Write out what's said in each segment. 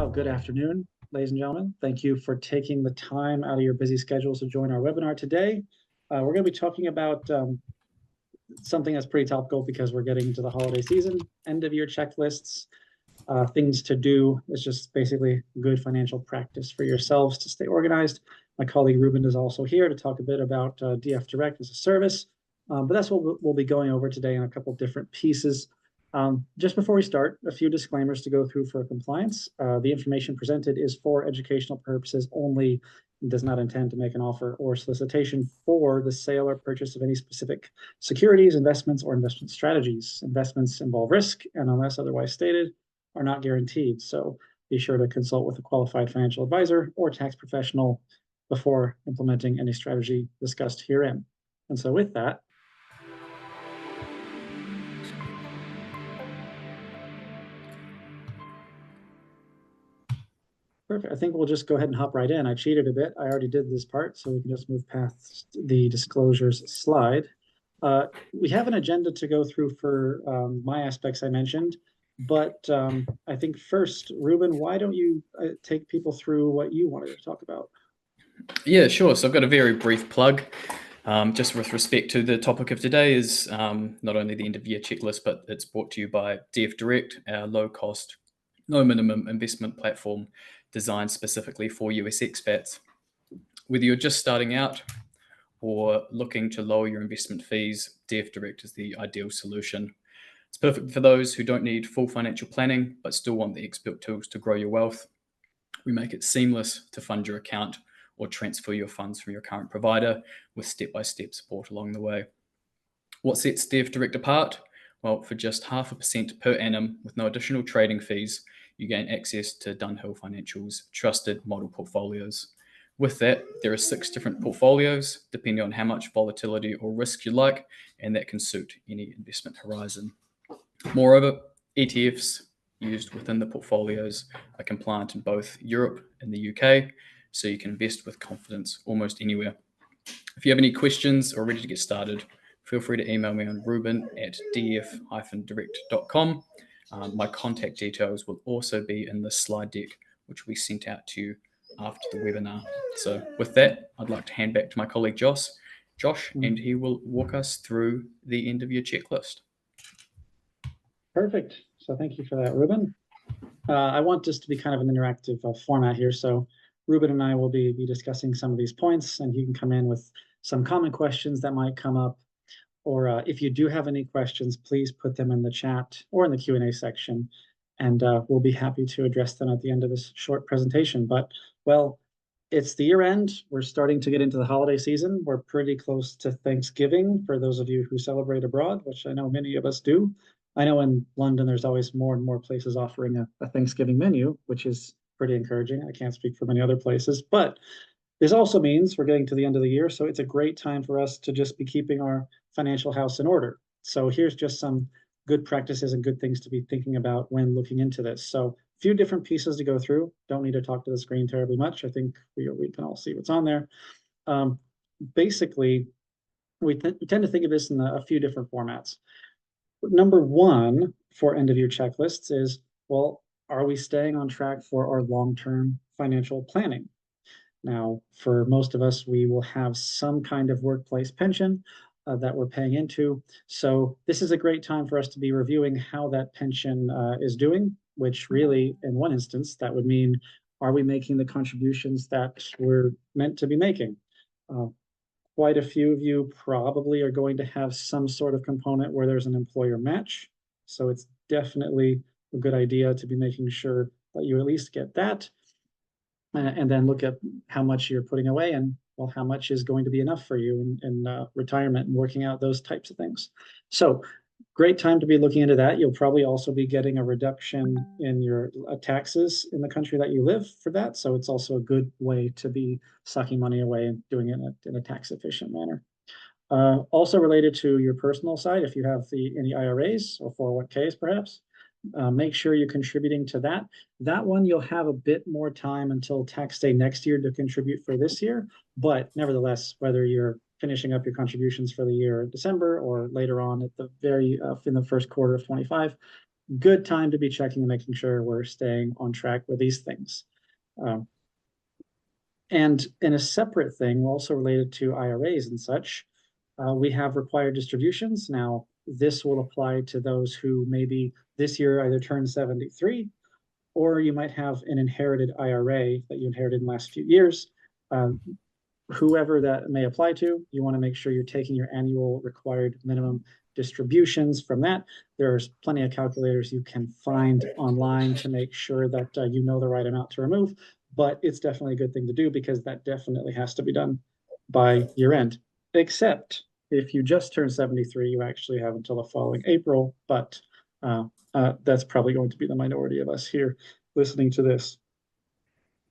Well, good afternoon, ladies and gentlemen. Thank you for taking the time out of your busy schedules to join our webinar today. We're going to be talking about something that's pretty topical because we're getting into the holiday season, end of year checklists, things to do. It's just basically good financial practice for yourselves to stay organized. My colleague Reuben is also here to talk a bit about DF Direct as a service, but that's what we'll be going over today in a couple different pieces. Just before we start, a few disclaimers to go through for compliance. The information presented is for educational purposes only and does not intend to make an offer or solicitation for the sale or purchase of any specific securities, investments, or investment strategies. Investments involve risk and, unless otherwise stated, are not guaranteed. So be sure to consult with a qualified financial advisor or tax professional before implementing any strategy discussed herein. And so with that, perfect. I think we'll just go ahead and hop right in. I cheated a bit. I already did this part, so we can just move past the disclosures slide. We have an agenda to go through for my aspects I mentioned, but I think first, Reuben, why don't you take people through what you wanted to talk about? Yeah, sure. So I've got a very brief plug. Just with respect to the topic of today is not only the end of year checklist, but it's brought to you by DF Direct, our low cost, no minimum investment platform designed specifically for US expats. Whether you're just starting out or looking to lower your investment fees, DF Direct is the ideal solution. It's perfect for those who don't need full financial planning, but still want the expert tools to grow your wealth. We make it seamless to fund your account or transfer your funds from your current provider with step-by-step support along the way. What sets DF Direct apart? Well, for just 0.5% per annum with no additional trading fees, you gain access to Dunhill Financial's trusted model portfolios. With that, there are 6 different portfolios, depending on how much volatility or risk you like, and that can suit any investment horizon. Moreover, ETFs used within the portfolios are compliant in both Europe and the UK, so you can invest with confidence almost anywhere. If you have any questions or ready to get started, feel free to email me on ruben@df-direct.com. My contact details will also be in the slide deck, which we sent out to you after the webinar. So with that, I'd like to hand back to my colleague Josh, and he will walk us through the end of year checklist. Perfect. So thank you for that, Reuben. I want this to be kind of an interactive format here. So Reuben and I will be discussing some of these points, and he can come in with some common questions that might come up. Or if you do have any questions, please put them in the chat or in the Q&A section, and we'll be happy to address them at the end of this short presentation. But, well, it's the year end. We're starting to get into the holiday season. We're pretty close to Thanksgiving for those of you who celebrate abroad, which I know many of us do. I know in London, there's always more and more places offering a Thanksgiving menu, which is pretty encouraging. I can't speak for many other places, but this also means we're getting to the end of the year. So it's a great time for us to just be keeping our financial house in order. So here's just some good practices and good things to be thinking about when looking into this. So a few different pieces to go through. Don't need to talk to the screen terribly much. I think we can all see what's on there. Basically, we tend to think of this in a few different formats. Number one for end of year checklists is, well, are we staying on track for our long-term financial planning? Now, for most of us, we will have some kind of workplace pension that we're paying into. So this is a great time for us to be reviewing how that pension is doing, which really, in one instance, that would mean, are we making the contributions that we're meant to be making? Quite a few of you probably are going to have some sort of component where there's an employer match. So it's definitely a good idea to be making sure that you at least get that. And then look at how much you're putting away and, well, how much is going to be enough for you in retirement and working out those types of things. So great time to be looking into that. You'll probably also be getting a reduction in your taxes in the country that you live for that. So it's also a good way to be sucking money away and doing it in a tax efficient manner. Also related to your personal side, if you have any IRAs or 401ks perhaps, make sure you're contributing to that. That one, you'll have a bit more time until tax day next year to contribute for this year. But nevertheless, whether you're finishing up your contributions for the year in December or later on at the in the first quarter of 25, good time to be checking and making sure we're staying on track with these things. And in a separate thing, also related to IRAs and such, we have required distributions. Now, this will apply to those who maybe this year either turned 73, or you might have an inherited IRA that you inherited in the last few years. Whoever that may apply to, you want to make sure you're taking your annual required minimum distributions from that. There's plenty of calculators you can find online to make sure that you know the right amount to remove, but it's definitely a good thing to do because that definitely has to be done by year end. Except if you just turned 73, you actually have until the following April, but that's probably going to be the minority of us here listening to this.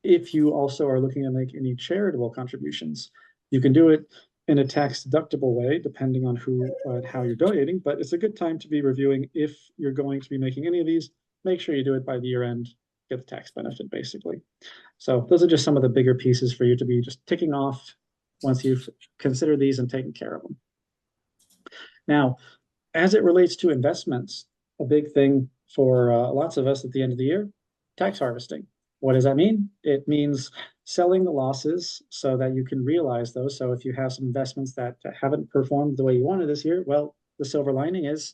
If you also are looking to make any charitable contributions, you can do it in a tax deductible way, depending on who and how you're donating. But it's a good time to be reviewing if you're going to be making any of these. Make sure you do it by the year end, get the tax benefit, basically. So those are just some of the bigger pieces for you to be just ticking off once you've considered these and taken care of them. Now, as it relates to investments, a big thing for lots of us at the end of the year, tax harvesting. What does that mean? It means selling the losses so that you can realize those. So if you have some investments that haven't performed the way you wanted this year, well, the silver lining is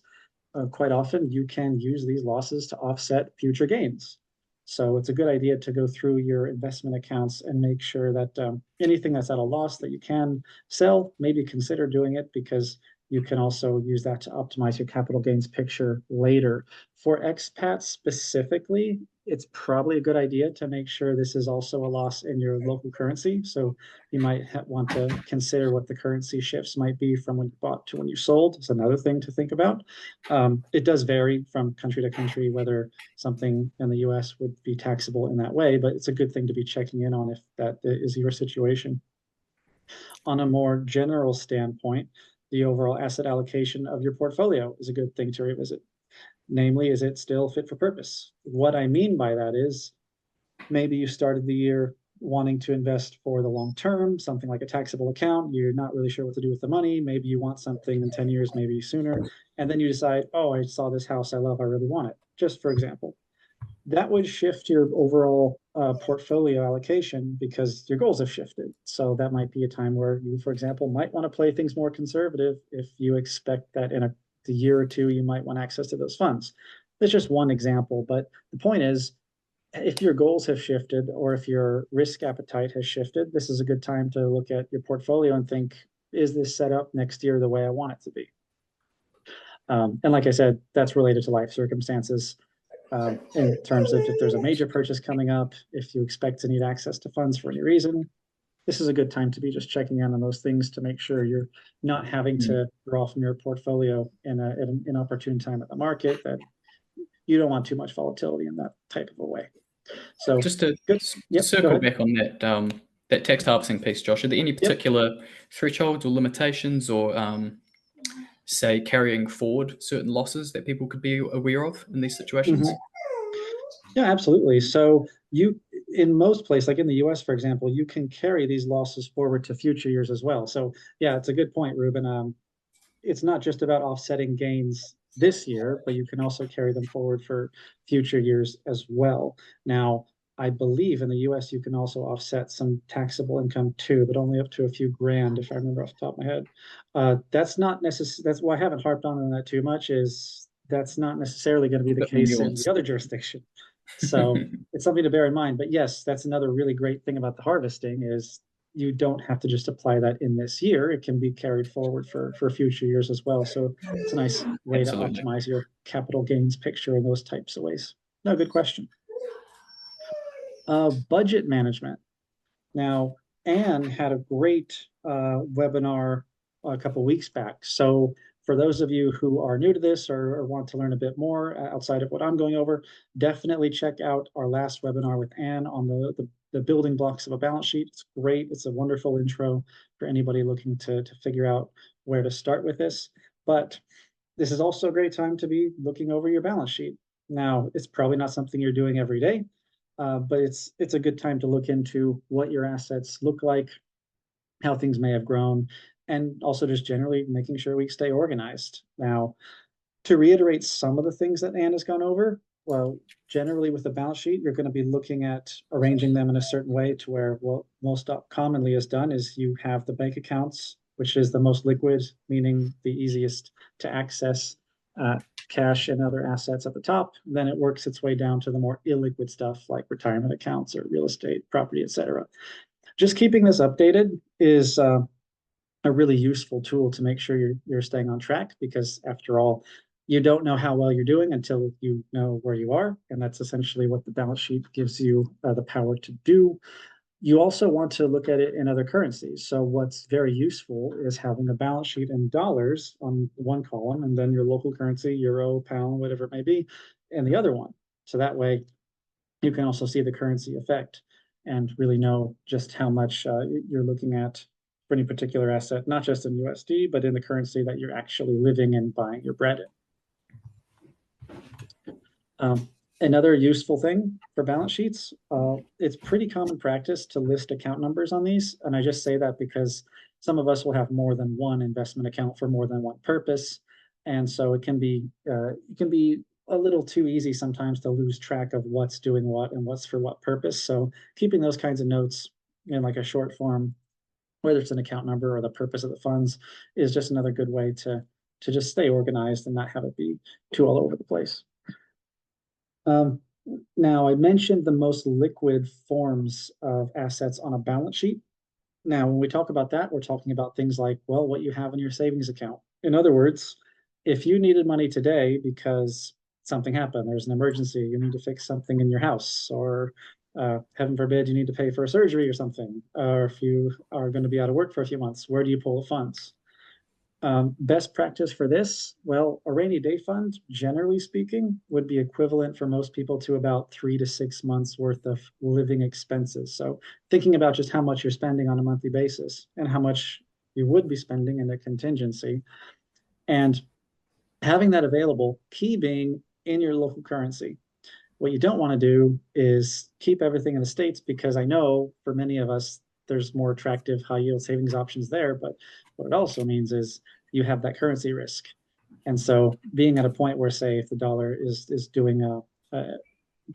quite often you can use these losses to offset future gains. So it's a good idea to go through your investment accounts and make sure that anything that's at a loss that you can sell, maybe consider doing it, because you can also use that to optimize your capital gains picture later. For expats specifically, it's probably a good idea to make sure this is also a loss in your local currency. So you might want to consider what the currency shifts might be from when you bought to when you sold. It's another thing to think about. It does vary from country to country whether something in the US would be taxable in that way, but it's a good thing to be checking in on if that is your situation. On a more general standpoint, the overall asset allocation of your portfolio is a good thing to revisit. Namely, is it still fit for purpose? What I mean by that is maybe you started the year wanting to invest for the long term, something like a taxable account. You're not really sure what to do with the money. Maybe you want something in 10 years, maybe sooner. And then you decide, oh, I saw this house I love, I really want it, just for example. That would shift your overall portfolio allocation because your goals have shifted. So that might be a time where you, for example, might want to play things more conservative if you expect that in the year or two, you might want access to those funds. That's just one example. But the point is, if your goals have shifted or if your risk appetite has shifted, this is a good time to look at your portfolio and think, is this set up next year the way I want it to be? And like I said, that's related to life circumstances. In terms of if there's a major purchase coming up, if you expect to need access to funds for any reason, this is a good time to be just checking in on those things to make sure you're not having to draw from your portfolio in an inopportune time at the market, that you don't want too much volatility in that type of a way. So just to good. Yep, circle back on that tax harvesting piece, Josh, are there any particular thresholds or limitations or say carrying forward certain losses that people could be aware of in these situations? Yeah, absolutely. So you, in most places, like in the US, for example, you can carry these losses forward to future years as well. So yeah, it's a good point, Reuben. It's not just about offsetting gains this year, but you can also carry them forward for future years as well. Now, I believe in the US, you can also offset some taxable income too, but only up to a few grand, if I remember off the top of my head. That's not necessary. That's why I haven't harped on that too much, is that's not necessarily going to be the case in the other jurisdiction. So it's something to bear in mind. But yes, that's another really great thing about the harvesting is you don't have to just apply that in this year. It can be carried forward for future years as well. So it's a nice way to optimize your capital gains picture in those types of ways. No, good question. Budget management. Now, Anne had a great webinar a couple of weeks back. So for those of you who are new to this or want to learn a bit more outside of what I'm going over, definitely check out our last webinar with Anne on the building blocks of a balance sheet. It's great. It's a wonderful intro for anybody looking to figure out where to start with this. But this is also a great time to be looking over your balance sheet. Now, it's probably not something you're doing every day, but it's a good time to look into what your assets look like, how things may have grown, and also just generally making sure we stay organized. Now, To reiterate some of the things that Anne has gone over, well, generally with the balance sheet, you're going to be looking at arranging them in a certain way to where what most commonly is done is you have the bank accounts, which is the most liquid, meaning the easiest to access cash and other assets at the top. Then it works its way down to the more illiquid stuff like retirement accounts or real estate, property, etc. Just keeping this updated is a really useful tool to make sure you're staying on track, because after all, you don't know how well you're doing until you know where you are, and that's essentially what the balance sheet gives you the power to do. You also want to look at it in other currencies. So what's very useful is having a balance sheet in dollars on one column, and then your local currency, euro, pound, whatever it may be, and the other one. So that way you can also see the currency effect and really know just how much you're looking at for any particular asset, not just in USD, but in the currency that you're actually living and buying your bread in. Another useful thing for balance sheets, it's pretty common practice to list account numbers on these. And I just say that because some of us will have more than one investment account for more than one purpose. And so it can be a little too easy sometimes to lose track of what's doing what and what's for what purpose. So keeping those kinds of notes in like a short form, whether it's an account number or the purpose of the funds, is just another good way to just stay organized and not have it be too all over the place. Now, I mentioned the most liquid forms of assets on a balance sheet. Now, when we talk about that, we're talking about things like, well, what you have in your savings account. In other words, if you needed money today because something happened, there's an emergency, you need to fix something in your house, or heaven forbid, you need to pay for a surgery or something, or if you are going to be out of work for a few months, where do you pull the funds? Best practice for this, well, a rainy day fund, generally speaking, would be equivalent for most people to about 3 to 6 months worth of living expenses. So thinking about just how much you're spending on a monthly basis and how much you would be spending in a contingency, and having that available, key being in your local currency. What you don't want to do is keep everything in the States, because I know for many of us, there's more attractive high yield savings options there. But what it also means is you have that currency risk. And so being at a point where, say, if the dollar is doing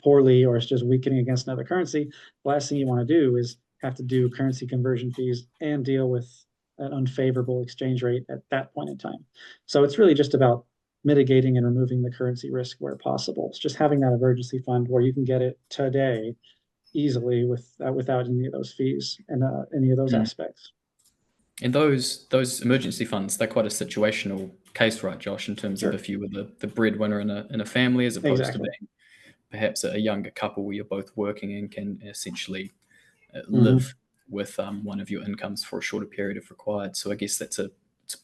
poorly or it's just weakening against another currency, the last thing you want to do is have to do currency conversion fees and deal with an unfavorable exchange rate at that point in time. So it's really just about mitigating and removing the currency risk where possible. It's just having that emergency fund where you can get it today easily without any of those fees and any of those aspects. And those emergency funds, they're quite a situational case, right, Josh, in terms of if you were the breadwinner in a family, as opposed to being perhaps a younger couple where you're both working and can essentially live with one of your incomes for a shorter period if required. So I guess it's a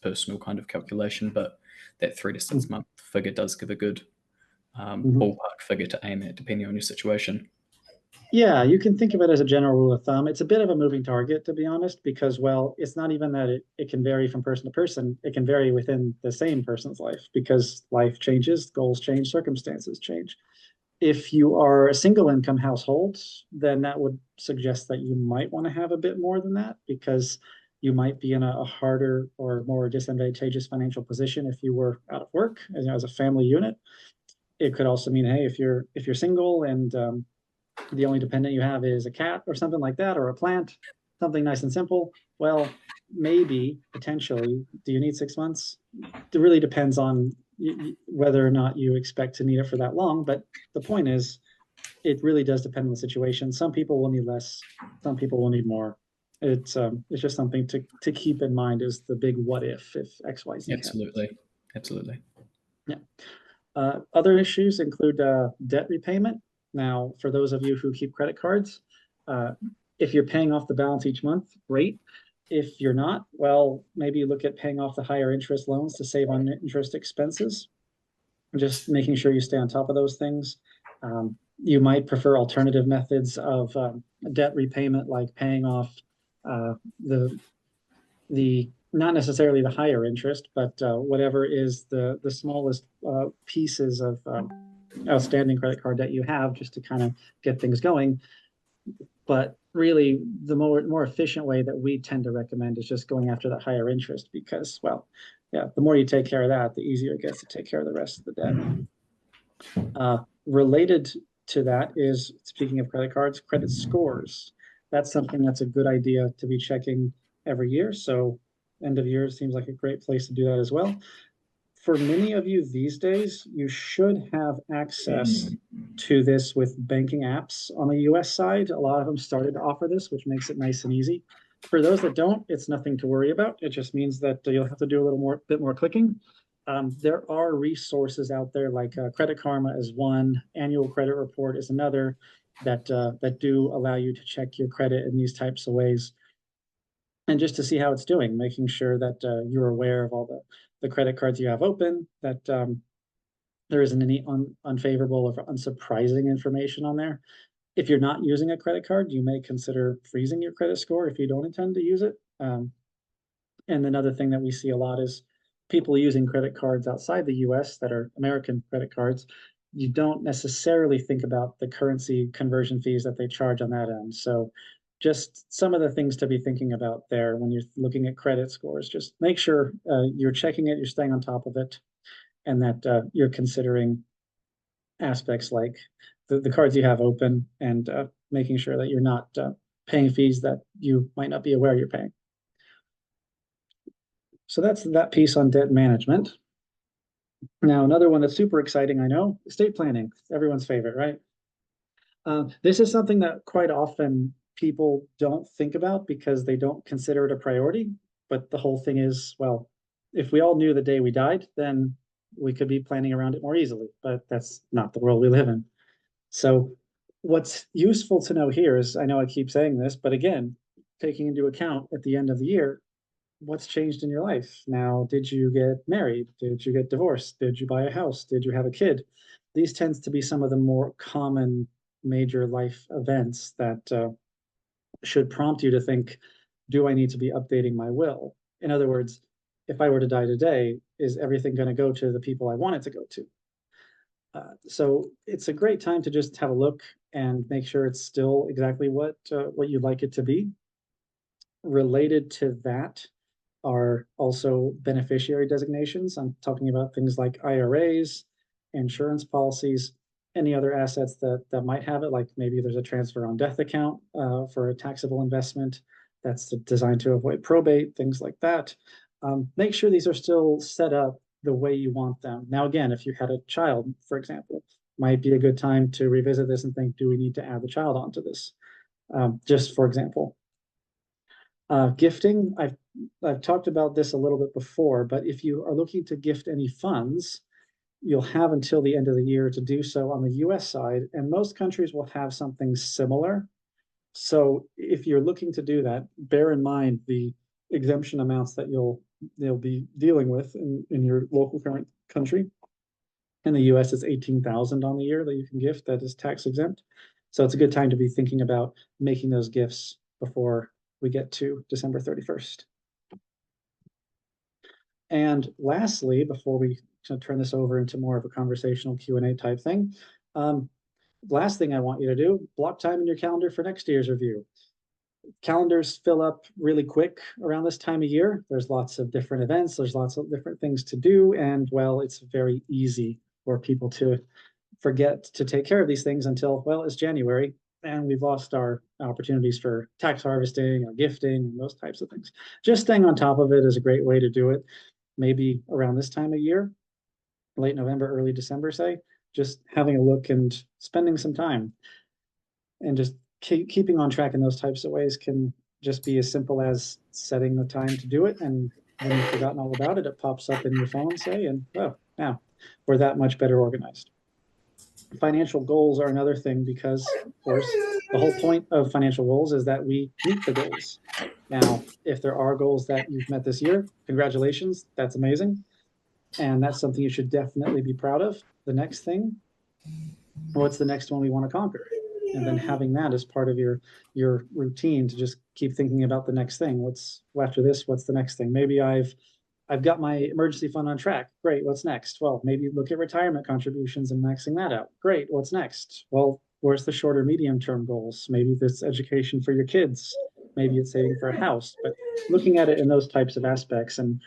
personal kind of calculation, but that 3 to 6 month figure does give a good ballpark figure to aim at, depending on your situation. Yeah, you can think of it as a general rule of thumb. It's a bit of a moving target, to be honest, because, well, it's not even that it can vary from person to person. It can vary within the same person's life, because life changes, goals change, circumstances change. If you are a single income household, then that would suggest that you might want to have a bit more than that, because you might be in a harder or more disadvantageous financial position if you were out of work as a family unit. It could also mean, hey, if you're single and the only dependent you have is a cat or something like that, or a plant, something nice and simple, well, maybe potentially, do you need 6 months? It really depends on whether or not you expect to need it for that long. But the point is, it really does depend on the situation. Some people will need less, some people will need more. It's just something to keep in mind, is the big what if XYZ Absolutely. happens. Absolutely. Yeah. Other issues include debt repayment. Now, for those of you who keep credit cards, if you're paying off the balance each month, great. If you're not, well, maybe you look at paying off the higher interest loans to save on interest expenses. Just making sure you stay on top of those things. You might prefer alternative methods of debt repayment, like paying off the not necessarily the higher interest, but whatever is the smallest pieces of outstanding credit card debt you have, just to kind of get things going. But really, the more efficient way that we tend to recommend is just going after that higher interest, because, well, Yeah, the more you take care of that, the easier it gets to take care of the rest of the debt. Related to that is, speaking of credit cards, credit scores. That's something that's a good idea to be checking every year. So end of year seems like a great place to do that as well. For many of you these days, you should have access to this with banking apps on the US side. A lot of them started to offer this, which makes it nice and easy. For those that don't, it's nothing to worry about. It just means that you'll have to do a bit more clicking. There are resources out there like Credit Karma is one, Annual Credit Report is another that do allow you to check your credit in these types of ways, and just to see how it's doing, making sure that you're aware of all the credit cards you have open, that there isn't any unfavorable or unsurprising information on there. If you're not using a credit card, you may consider freezing your credit score if you don't intend to use it. And another thing that we see a lot is people using credit cards outside the US that are American credit cards. You don't necessarily think about the currency conversion fees that they charge on that end. So just some of the things to be thinking about there when you're looking at credit scores. Just make sure you're checking it, you're staying on top of it, and that you're considering aspects like the cards you have open, and making sure that you're not paying fees that you might not be aware you're paying. So that's that piece on debt management. Now, another one that's super exciting, I know, estate planning, everyone's favorite, right? This is something that quite often people don't think about because they don't consider it a priority. But the whole thing is, well, if we all knew the day we died, then we could be planning around it more easily. But that's not the world we live in. So what's useful to know here is, I know I keep saying this, but again, taking into account at the end of the year, what's changed in your life? Now, did you get married? Did you get divorced? Did you buy a house? Did you have a kid? These tends to be some of the more common major life events that should prompt you to think, do I need to be updating my will? In other words, if I were to die today, is everything going to go to the people I want it to go to? So it's a great time to just have a look and make sure it's still exactly what you'd like it to be. Related to that are also beneficiary designations. I'm talking about things like IRAs, insurance policies, any other assets that might have it, like maybe there's a transfer on death account for a taxable investment that's designed to avoid probate, things like that. Make sure these are still set up the way you want them. Now, again, if you had a child, for example, might be a good time to revisit this and think, do we need to add the child onto this? Just for example. Gifting, I've talked about this a little bit before, but if you are looking to gift any funds, you'll have until the end of the year to do so on the US side, and most countries will have something similar. So if you're looking to do that, bear in mind the exemption amounts that they'll be dealing with in your local current country. In the US, it's 18,000 on the year that you can gift that is tax exempt. So it's a good time to be thinking about making those gifts before we get to December 31st. And lastly, before we turn this over into more of a conversational Q&A type thing, last thing I want you to do, block time in your calendar for next year's review. Calendars fill up really quick around this time of year. There's lots of different events, there's lots of different things to do, and well, it's very easy for people to forget to take care of these things until, well, it's January and we've lost our opportunities for tax harvesting or gifting and those types of things. Just staying on top of it is a great way to do it. Maybe around this time of year, late November, early December, say, just having a look and spending some time and just keeping on track in those types of ways can just be as simple as setting the time to do it. And when you've forgotten all about it, it pops up in your phone, say, and oh, now we're that much better organized. Financial goals are another thing because, of course, the whole point of financial goals is that we meet the goals. Now, if there are goals that you've met this year, congratulations, that's amazing. And that's something you should definitely be proud of. The next thing, what's the next one we want to conquer? And then having that as part of your routine to just keep thinking about the next thing. What's after this? What's the next thing? Maybe I've got my emergency fund on track. Great. What's next? Well, maybe look at retirement contributions and maxing that out. Great. What's next? Well, where's the shorter medium term goals? Maybe it's education for your kids. Maybe it's saving for a house, but looking at it in those types of aspects. And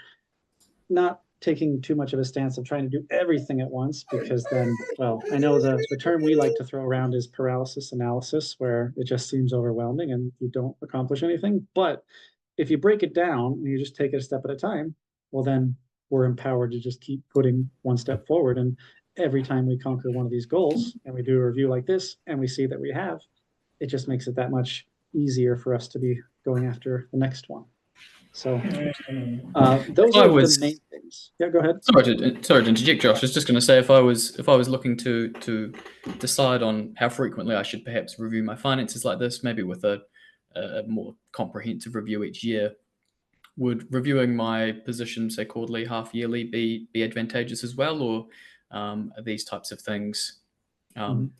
not taking too much of a stance of trying to do everything at once, because then, well, I know the term we like to throw around is paralysis analysis, where it just seems overwhelming and you don't accomplish anything. But if you break it down and you just take it a step at a time, well, then we're empowered to just keep putting one step forward. And every time we conquer one of these goals and we do a review like this and we see that we have, it just makes it that much easier for us to be going after the next one. So those I are the was main things. Yeah, go ahead. sorry to interject, Josh. I was just going to say if I was looking to decide on how frequently I should perhaps review my finances like this, maybe with a more comprehensive review each year, would reviewing my position, say quarterly, half yearly, be advantageous as well, or are these types of things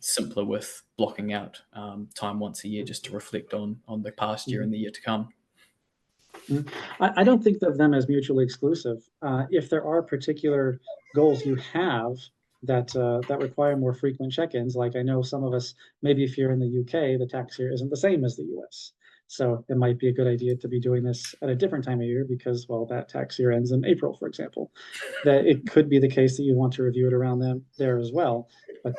simpler with blocking out time once a year just to reflect on the past year and the year to come? I don't think of them as mutually exclusive. If there are particular goals you have that require more frequent check-ins, like I know some of us, maybe if you're in the UK, the tax year isn't the same as the US. So it might be a good idea to be doing this at a different time of year because, well, that tax year ends in April, for example. That it could be the case that you want to review it around them there as well. But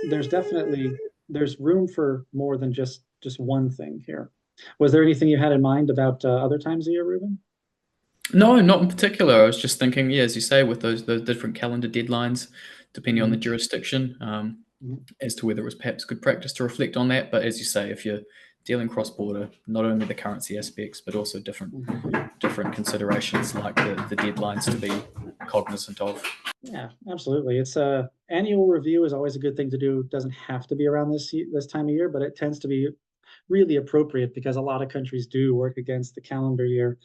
there's room for more than just one thing here. Was there anything you had in mind about other times of year, Reuben? No, not in particular. I was just thinking, yeah, as you say, with those different calendar deadlines, depending on the jurisdiction, as to whether it was perhaps good practice to reflect on that. But as you say, if you're dealing cross-border, not only the currency aspects, but also different considerations like the deadlines to be cognizant of. Yeah, absolutely. It's a annual review is always a good thing to do. It doesn't have to be around this time of year, but it tends to be really appropriate because a lot of countries do work against the calendar year.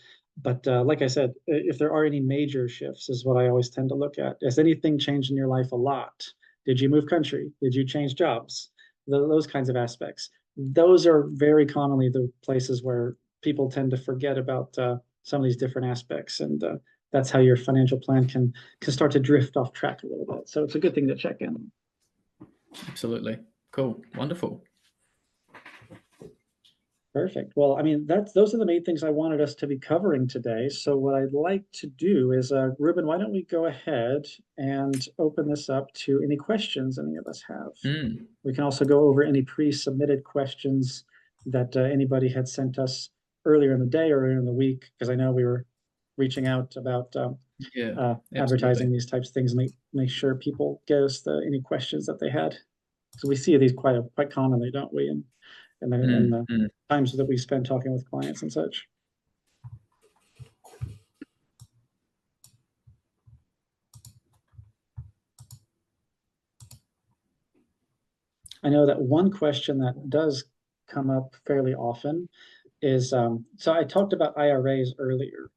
But like I said, if there are any major shifts, is what I always tend to look at. Has anything changed in your life a lot? Did you move country? Did you change jobs? Those kinds of aspects. Those are very commonly the places where people tend to forget about some of these different aspects, and that's how your financial plan can start to drift off track a little bit. So it's a good thing to check in. Absolutely. Cool. Wonderful. Perfect. Well, I mean, those are the main things I wanted us to be covering today. So what I'd like to do is, Ruben, why don't we go ahead and open this up to any questions any of us have? We can also go over any pre-submitted questions that anybody had sent us earlier in the day or in the week, because I know we were reaching out about advertising these types of things, and make sure people get us any questions that they had. So we see these quite commonly, don't we? And the times that we spend talking with clients and such. I know that one question that does come up fairly often is, so I talked about IRAs earlier,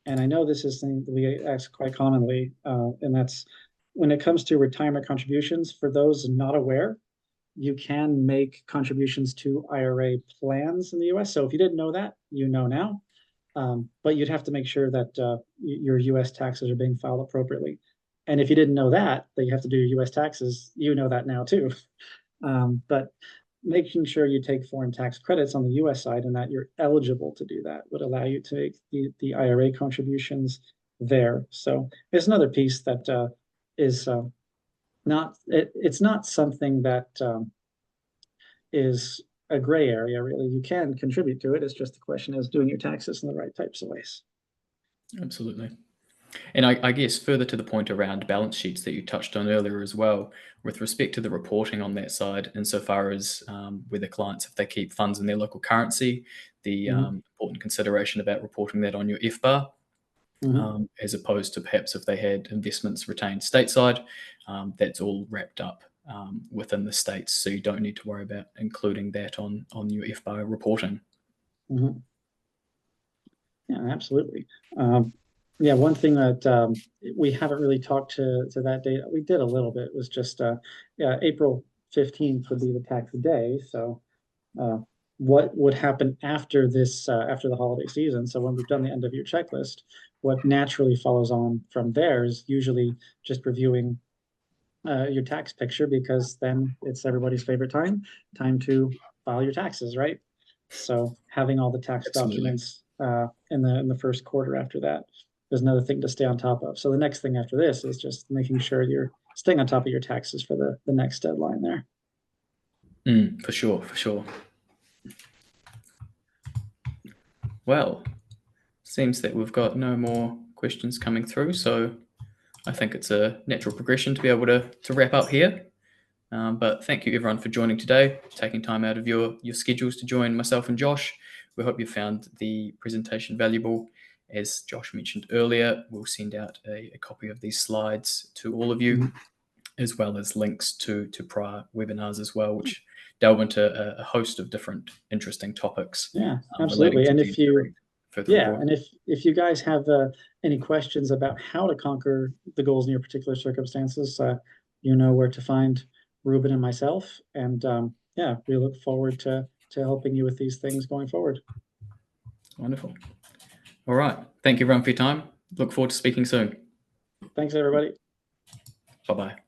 and I know this is something that we ask quite commonly, and that's when it comes to retirement contributions. For those not aware, you can make contributions to IRA plans in the US. So if you didn't know that, you know now. But you'd have to make sure that your US taxes are being filed appropriately. And if you didn't know that you have to do your US taxes, you know that now too. But making sure you take foreign tax credits on the US side and that you're eligible to do that would allow you to make the IRA contributions there. So it's another piece that is it's not something that is a gray area, really. You can contribute to it. It's just the question is doing your taxes in the right types of ways. Absolutely. And I guess further to the point around balance sheets that you touched on earlier as well, with respect to the reporting on that side, insofar as whether clients, if they keep funds in their local currency, the important consideration about reporting that on your FBAR, as opposed to perhaps if they had investments retained stateside, that's all wrapped up within the States. So you don't need to worry about including that on your FBAR reporting. Yeah, absolutely. Yeah, one thing that we haven't really talked to that date, we did a little bit, was just April 15th would be the tax day. So what would happen after this, after the holiday season? So when we've done the end of year checklist, what naturally follows on from there is usually just reviewing your tax picture, because then it's everybody's favorite time to file your taxes, right? So having all the tax documents in the first quarter after that. is another thing to stay on top of. So the next thing after this is just making sure you're staying on top of your taxes for the next deadline there. For sure, for sure. Well, seems that we've got no more questions coming through, so I think it's a natural progression to be able to wrap up here. But thank you everyone for joining today, taking time out of your schedules to join myself and Josh. We hope you found the presentation valuable. As Josh mentioned earlier, we'll send out a copy of these slides to all of you, as well as links to prior webinars as well, which delve into a host of different interesting topics. Yeah, absolutely. And if you, report. and if you guys have any questions about how to conquer the goals in your particular circumstances, you know where to find Reuben and myself. And yeah, we look forward to helping you with these things going forward. Wonderful. All right. Thank you everyone for your time. Look forward to speaking soon. Thanks, everybody. Bye-bye.